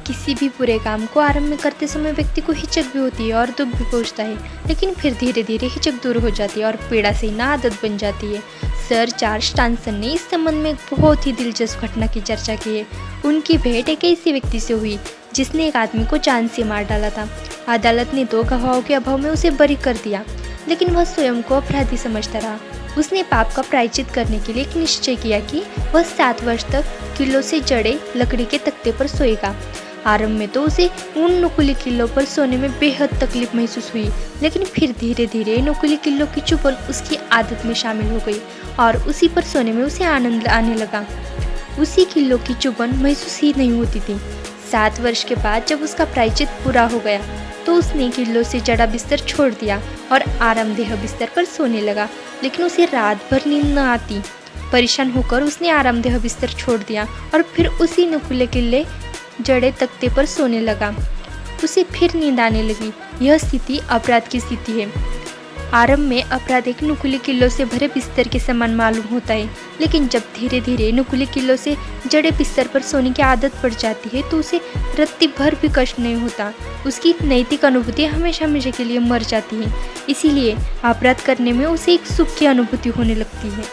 किसी भी बुरे काम को आरंभ में करते समय व्यक्ति को हिचक भी होती है और दुख भी पहुंचता है, लेकिन फिर धीरे धीरे हिचक दूर हो जाती है और पीड़ा से ना आदत बन जाती है। सर चार्ल्स टॉनसन ने इस संबंध में एक बहुत ही दिलचस्प घटना की चर्चा की है। उनकी भेंट एक ऐसे व्यक्ति से हुई जिसने एक आदमी को जान से मार डाला था। अदालत ने 2 गवाहों के अभाव में उसे बरी कर दिया, लेकिन वह स्वयं को अपराधी समझता रहा। उसने पाप का प्रायश्चित करने के लिए एक निश्चय किया कि वह 7 वर्ष तक किलों से जड़े लकड़ी के तख्ते पर सोएगा। आरंभ में तो उसे उन नुकीले किलों पर सोने में बेहद तकलीफ महसूस हुई, लेकिन फिर धीरे धीरे नुकीले किलों की चुभन उसकी आदत में शामिल हो गई और उसी पर सोने में उसे आनंद आने लगा। उसी किलों की चुभन महसूस ही नहीं होती थी। 7 वर्ष के बाद जब उसका प्रायश्चित पूरा हो गया तो उसने किलों से जड़ा बिस्तर छोड़ दिया और आरामदेह बिस्तर पर सोने लगा, लेकिन उसे रात भर नींद न आती। परेशान होकर उसने आरामदेह बिस्तर छोड़ दिया और फिर उसी नुकीले किले जड़े तख्ते पर सोने लगा। उसे फिर नींद आने लगी। यह स्थिति अपराध की स्थिति है। आरंभ में अपराध एक नुकीले किलों से भरे बिस्तर के समान मालूम होता है, लेकिन जब धीरे धीरे नुकीले किलों से जड़े बिस्तर पर सोने की आदत पड़ जाती है तो उसे रत्ती भर भी कष्ट नहीं होता। उसकी नैतिक अनुभूति हमेशा हमेशा के लिए मर जाती है। इसीलिए अपराध करने में उसे एक सुख की अनुभूति होने लगती है।